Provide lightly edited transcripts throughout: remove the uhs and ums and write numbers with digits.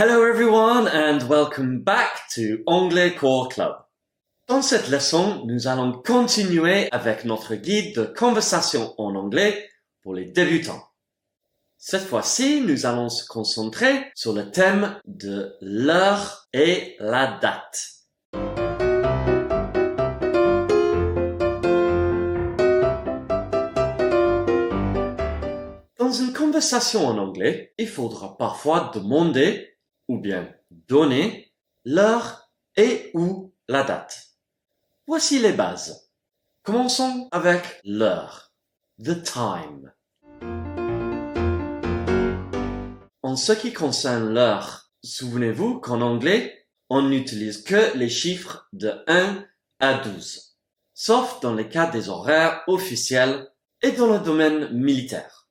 Hello everyone and welcome back to Anglais Core Club. Dans cette leçon, nous allons continuer avec notre guide de conversation en anglais pour les débutants. Cette fois-ci, nous allons se concentrer sur le thème de l'heure et la date. Dans une conversation en anglais, il faudra parfois demander ou bien donner l'heure et ou la date. Voici les bases. Commençons avec l'heure, the time. En ce qui concerne l'heure, souvenez-vous qu'en anglais, on n'utilise que les chiffres de 1 à 12, sauf dans les cas des horaires officiels et dans le domaine militaire.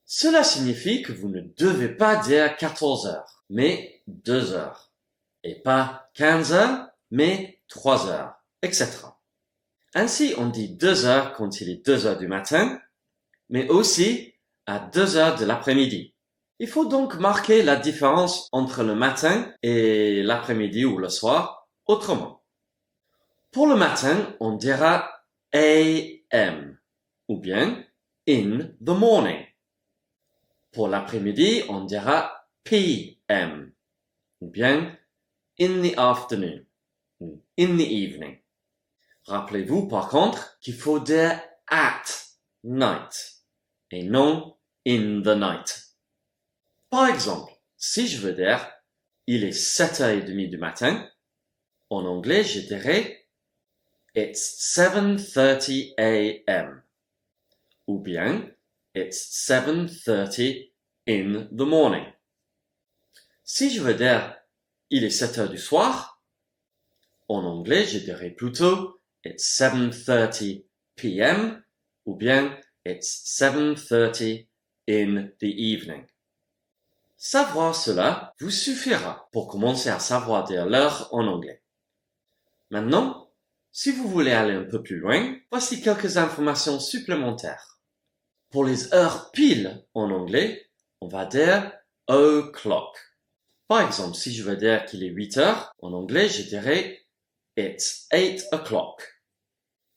Cela signifie que vous ne devez pas dire 14 heures, mais 2 heures, et pas 15 heures, mais 3 heures, etc. Ainsi, on dit 2 heures quand il est 2 heures du matin, mais aussi à 2 heures de l'après-midi. Il faut donc marquer la différence entre le matin et l'après-midi ou le soir autrement. Pour le matin, on dira AM, ou bien in the morning. Pour l'après-midi, on dira PM, ou bien in the afternoon, ou in the evening. Rappelez-vous par contre qu'il faut dire at night, et non in the night. Par exemple, si je veux dire il est 7h30 du matin, en anglais je dirais it's 7:30 a.m. ou bien it's 7:30 in the morning. Si je veux dire il est 7h du soir, en anglais je dirais plutôt it's 7:30 p.m. ou bien it's 7:30 in the evening. Savoir cela vous suffira pour commencer à savoir dire l'heure en anglais. Maintenant, si vous voulez aller un peu plus loin, voici quelques informations supplémentaires. Pour les heures pile en anglais, on va dire o'clock. Par exemple, si je veux dire qu'il est 8 heures, en anglais, je dirais it's 8 o'clock.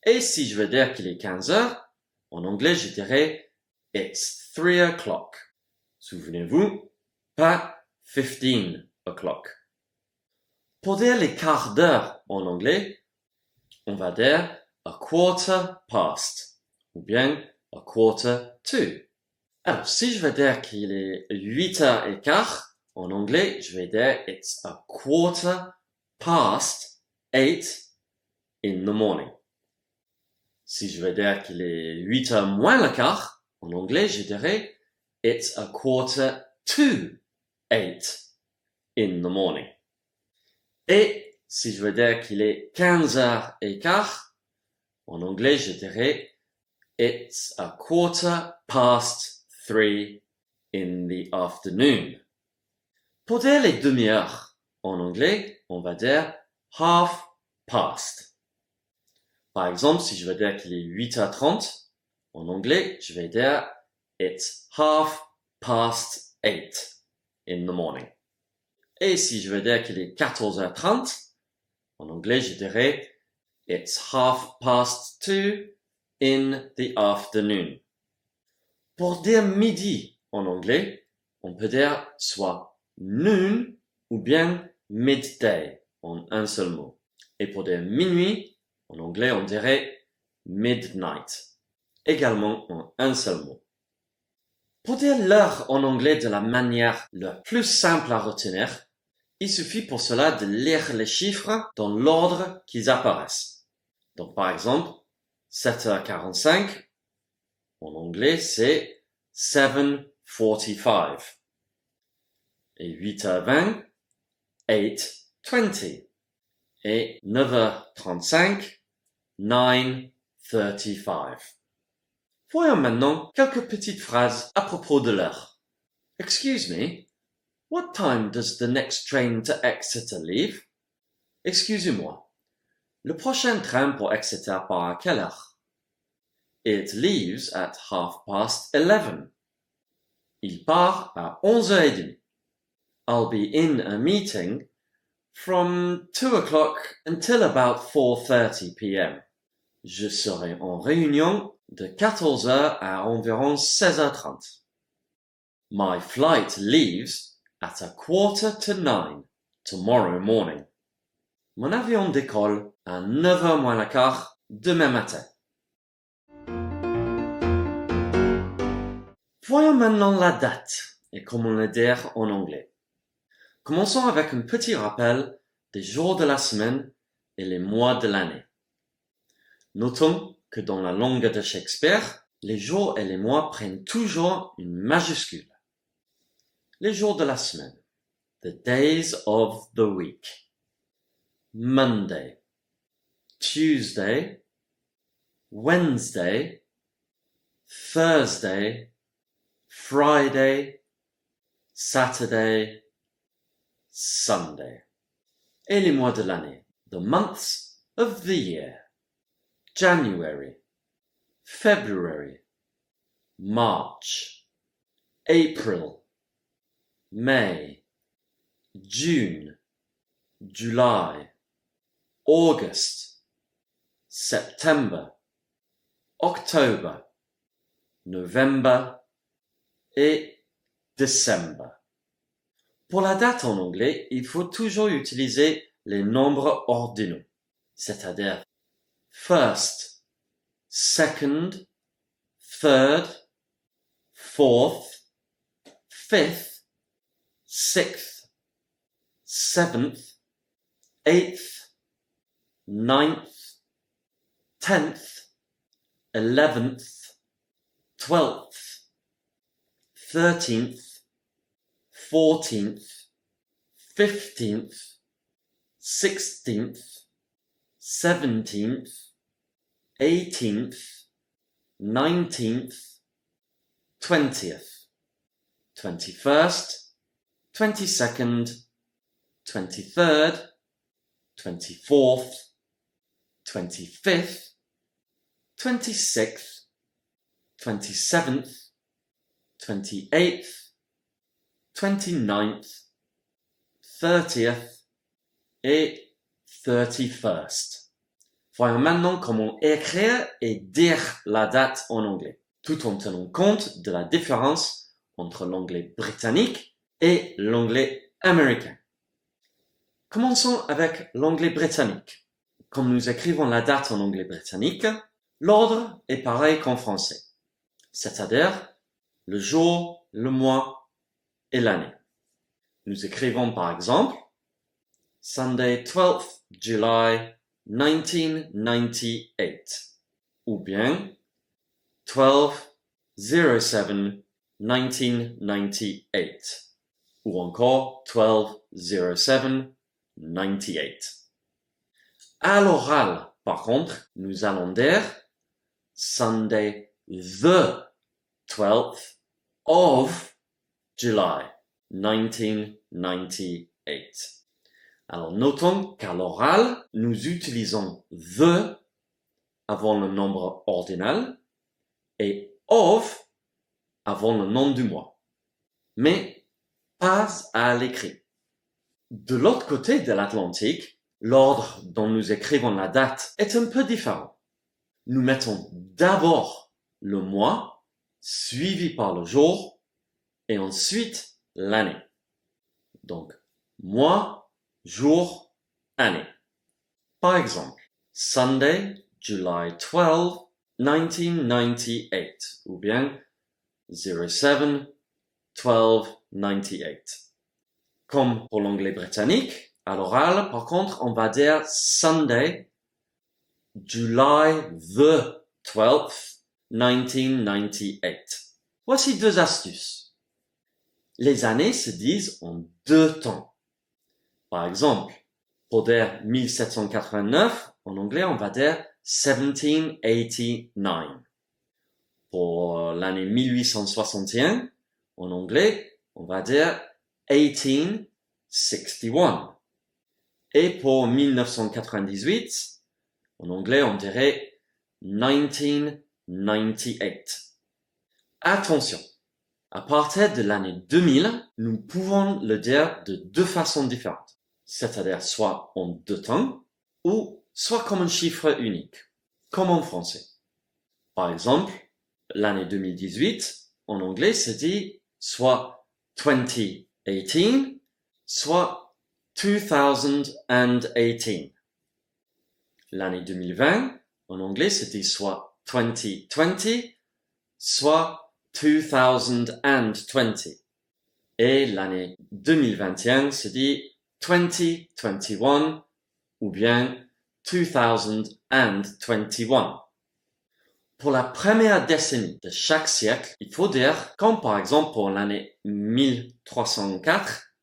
Et si je veux dire qu'il est 15 heures, en anglais, je dirais it's 3 o'clock. Souvenez-vous, pas 15 o'clock. Pour dire les quarts d'heure en anglais, on va dire a quarter past ou bien a quarter to. Alors, si je veux dire qu'il est 8h15, en anglais, je vais dire it's a quarter past 8 in the morning. Si je veux dire qu'il est 8h moins le quart, en anglais, je dirais it's a quarter to 8 in the morning. Et si je veux dire qu'il est 15h15, en anglais, je dirais it's a quarter past 3 in the afternoon. Pour dire les demi-heures, en anglais, on va dire half past. Par exemple, si je veux dire qu'il est 8h30, en anglais, je vais dire it's half past 8 in the morning. Et si je veux dire qu'il est 14h30, en anglais, je dirais it's half past 2 in the afternoon. Pour dire midi en anglais, on peut dire soit noon ou bien midday en un seul mot. Et pour dire minuit, en anglais, on dirait midnight, également en un seul mot. Pour dire l'heure en anglais de la manière la plus simple à retenir, il suffit pour cela de lire les chiffres dans l'ordre qu'ils apparaissent. Donc par exemple, 7h45, en anglais c'est 7:45. Et 8h20, 8:20. Et 9h35, 9:35. Voyons maintenant quelques petites phrases à propos de l'heure. Excuse me, what time does the next train to Exeter leave? Excusez-moi, le prochain train pour Exeter part à quelle heure? It leaves at 11:30. Il part à 11h30. I'll be in a meeting from 2 o'clock until about 4:30 p.m. Je serai en réunion de 14 heures à environ 16h30. My flight leaves at 8:45 tomorrow morning. Mon avion décolle à 9h moins le quart demain matin. Voyons maintenant la date et comment le dire en anglais. Commençons avec un petit rappel des jours de la semaine et les mois de l'année. Notons que dans la langue de Shakespeare, les jours et les mois prennent toujours une majuscule. Les jours de la semaine. The days of the week. Monday, Tuesday, Wednesday, Thursday, Friday, Saturday, Sunday. Et les mois de l'année. The months of the year. January, February, March, April, May, June, July, August, September, October, November et December. Pour la date en anglais, il faut toujours utiliser les nombres ordinaux, c'est-à-dire first, second, third, fourth, fifth, sixth, seventh, eighth, ninth, 10th, 11th, 12th, 13th, 14th, 15th, 16th, 17th, 18th, 19th, 20th, 21st, 22nd, 23rd, 24th, 25th, 26th, 27th, 28th, 29th, 30th et 31st. Voyons maintenant comment écrire et dire la date en anglais, tout en tenant compte de la différence entre l'anglais britannique et l'anglais américain. Commençons avec l'anglais britannique. Comme nous écrivons la date en anglais britannique, l'ordre est pareil qu'en français, c'est-à-dire le jour, le mois et l'année. Nous écrivons par exemple Sunday 12th July 1998 ou bien 12/07/1998 ou encore 12/07/98. À l'oral, par contre, nous allons dire Sunday the 12th of July 1998. Alors notons qu'à l'oral, nous utilisons the avant le nombre ordinal et of avant le nom du mois, mais pas à l'écrit. De l'autre côté de l'Atlantique, l'ordre dont nous écrivons la date est un peu différent. Nous mettons d'abord le mois, suivi par le jour, et ensuite l'année. Donc, mois, jour, année. Par exemple, Sunday, July 12, 1998, ou bien 07/12/98. Comme pour l'anglais britannique, à l'oral, par contre, on va dire Sunday, July the 12th, 1998. Voici deux astuces. Les années se disent en deux temps. Par exemple, pour dire 1789, en anglais, on va dire 1789. Pour l'année 1861, en anglais, on va dire 1861. Et pour 1998, en anglais, on dirait 1998. Attention, À partir de l'année 2000, nous pouvons le dire de deux façons différentes, c'est-à-dire soit en deux temps ou soit comme un chiffre unique, comme en français. Par exemple, l'année 2018, en anglais, se dit soit 2018, soit 2018. L'année 2020, en anglais, se dit soit 2020, soit 2020. Et l'année 2021 se dit 2021 ou bien 2021. Pour la première décennie de chaque siècle, il faut dire, comme par exemple pour l'année 1304,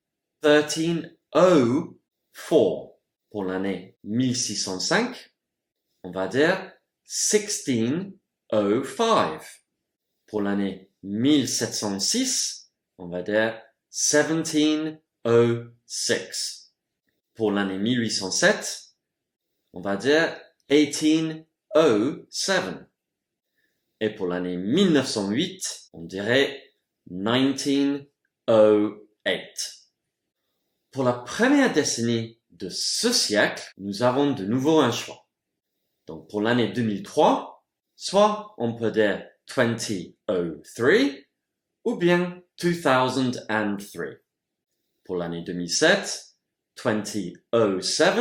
1304. Pour l'année 1605, on va dire 1605. Pour l'année 1706, on va dire 1706. Pour l'année 1807, on va dire 1807. Et pour l'année 1908, on dirait 1908. Pour la première décennie de ce siècle, nous avons de nouveau un choix. Donc pour l'année 2003, soit on peut dire 2003 ou bien 2003. Pour l'année 2007, 2007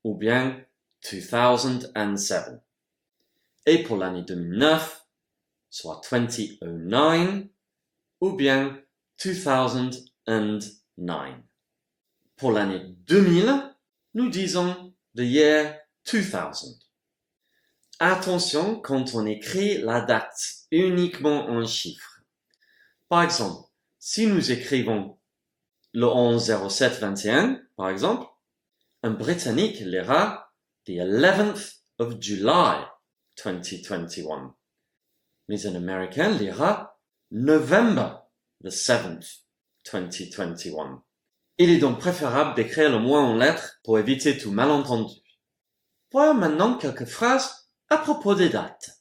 ou bien 2007. Et pour l'année 2009, soit 2009 ou bien 2009. Pour l'année 2000, nous disons the year 2000. Attention quand on écrit la date uniquement en chiffres. Par exemple, si nous écrivons le 11/07/21, par exemple, un Britannique lira the 11th of July 2021. Mais un Américain lira November the 7th 2021. Il est donc préférable d'écrire le mot en lettres pour éviter tout malentendu. Voyons maintenant quelques phrases à propos des dates.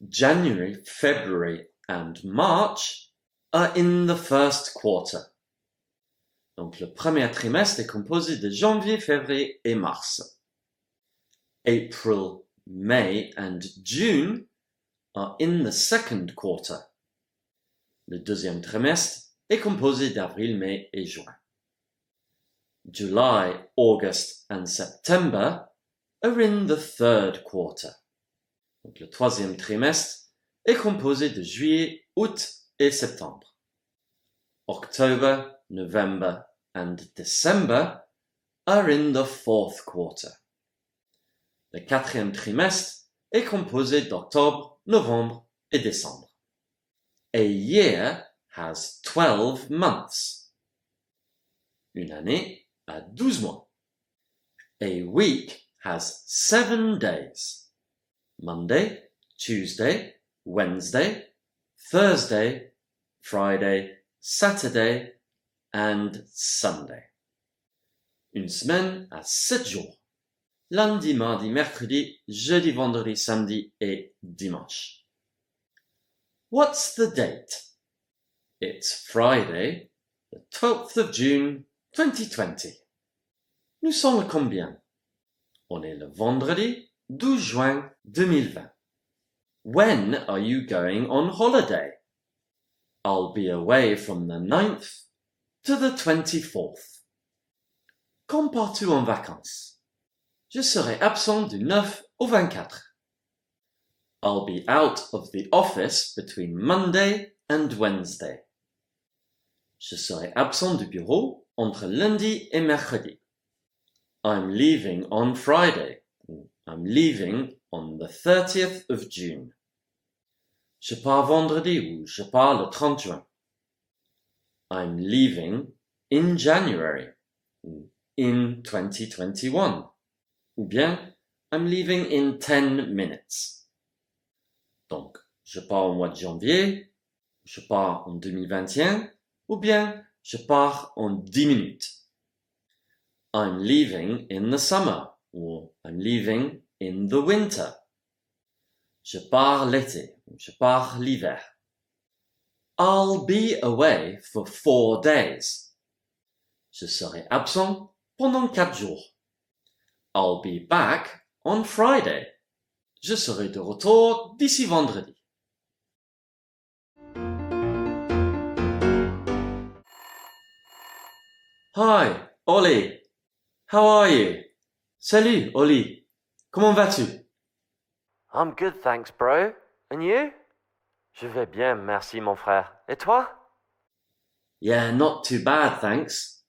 January, February and March are in the first quarter. Donc le premier trimestre est composé de janvier, février et mars. April, May and June are in the second quarter. Le deuxième trimestre est composé d'avril, mai et juin. July, August and September are in the third quarter. Donc le troisième trimestre est composé de juillet, août et septembre. October, November and December are in the fourth quarter. Le quatrième trimestre est composé d'octobre, novembre et décembre. A year has 12 months. Une année a 12 mois. A week has 7 days. Monday, Tuesday, Wednesday, Thursday, Friday, Saturday and Sunday. Une semaine a 7 jours. Lundi, mardi, mercredi, jeudi, vendredi, samedi et dimanche. What's the date? It's Friday, the 12th of June, 2020. Nous sommes le combien? On est le vendredi 12 juin 2020. When are you going on holiday? I'll be away from the 9th to the 24th. Quand pars-tu en vacances? Je serai absent du 9 au 24. I'll be out of the office between Monday and Wednesday. Je serai absent du bureau entre lundi et mercredi. I'm leaving on Friday. I'm leaving on the 30th of June. Je pars vendredi ou je pars le 30 juin. I'm leaving in January. In 2021. Ou bien, I'm leaving in 10 minutes. Donc, je pars au mois de janvier, je pars en 2021, ou bien, je pars en 10 minutes. I'm leaving in the summer, ou I'm leaving in the winter. Je pars l'été, ou je pars l'hiver. I'll be away for 4 days. Je serai absent pendant 4 jours. I'll be back on Friday. Je serai de retour d'ici vendredi. Hi, Ollie. How are you? Salut, Ollie. Comment vas-tu? I'm good, thanks, bro. And you? Je vais bien, merci, mon frère. Et toi? Yeah, not too bad, thanks.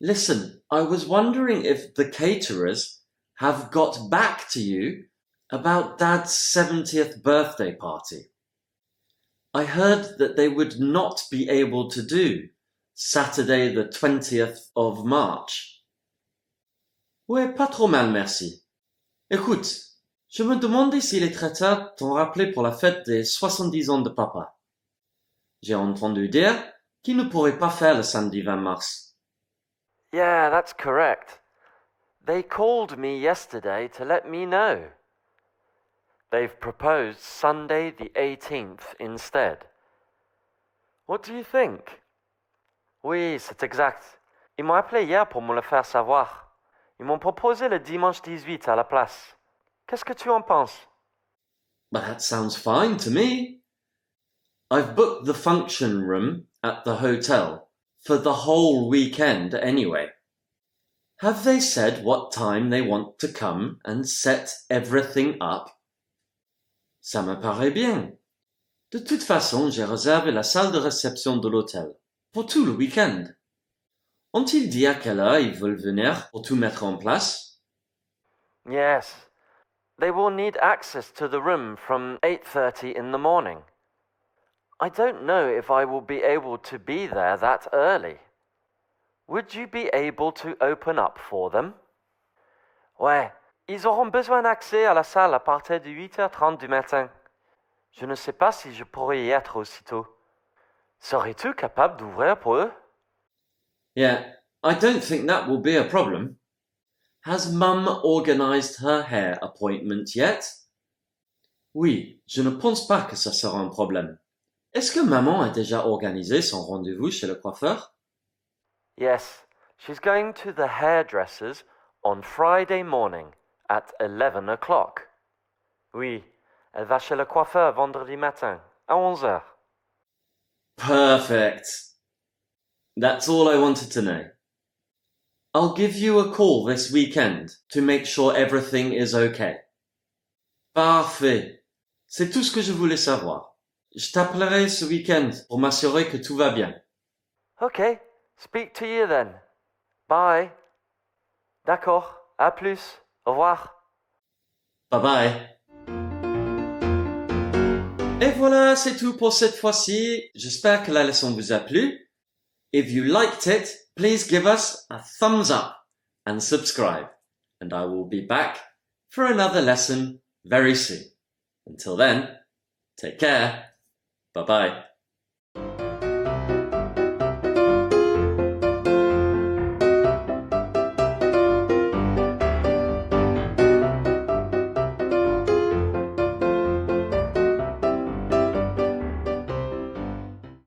Listen, I was wondering if the caterers have got back to you about Dad's 70th birthday party. I heard that they would not be able to do Saturday the 20th of March. Ouais, pas trop mal, merci. Écoute, je me demandais si les traiteurs t'ont rappelé pour la fête des 70 ans de papa. J'ai entendu dire qu'ils ne pourraient pas faire le samedi 20 mars. Yeah, that's correct. They called me yesterday to let me know. They've proposed Sunday the 18th instead. What do you think? Oui, c'est exact. Ils m'ont appelé hier pour me le faire savoir. Ils m'ont proposé le dimanche 18 à la place. Qu'est-ce que tu en penses? But that sounds fine to me. I've booked the function room at the hotel for the whole weekend anyway. Have they said what time they want to come and set everything up? Ça me paraît bien. De toute façon, j'ai réservé la salle de réception de l'hôtel pour tout le week-end. Ont-ils dit à quelle heure ils veulent venir pour tout mettre en place? Yes. They will need access to the room from 8:30 in the morning. I don't know if I will be able to be there that early. Would you be able to open up for them? Ouais, ils auront besoin d'accès à la salle à partir de 8h30 du matin. Je ne sais pas si je pourrais y être aussitôt. Serais-tu capable d'ouvrir pour eux? Yeah, I don't think that will be a problem. Has Mum organized her hair appointment yet? Oui, je ne pense pas que ça sera un problème. Est-ce que maman a déjà organisé son rendez-vous chez le coiffeur? Yes, she's going to the hairdresser's on Friday morning at 11 o'clock. Oui, elle va chez le coiffeur vendredi matin à 11h. Perfect. That's all I wanted to know. I'll give you a call this weekend to make sure everything is okay. Parfait. C'est tout ce que je voulais savoir. Je t'appellerai ce week-end pour m'assurer que tout va bien. Okay, speak to you then. Bye. D'accord, à plus. Au revoir. Bye bye. Et voilà, c'est tout pour cette fois-ci. J'espère que la leçon vous a plu. If you liked it, please give us a thumbs up and subscribe. And I will be back for another lesson very soon. Until then, take care. Bye bye.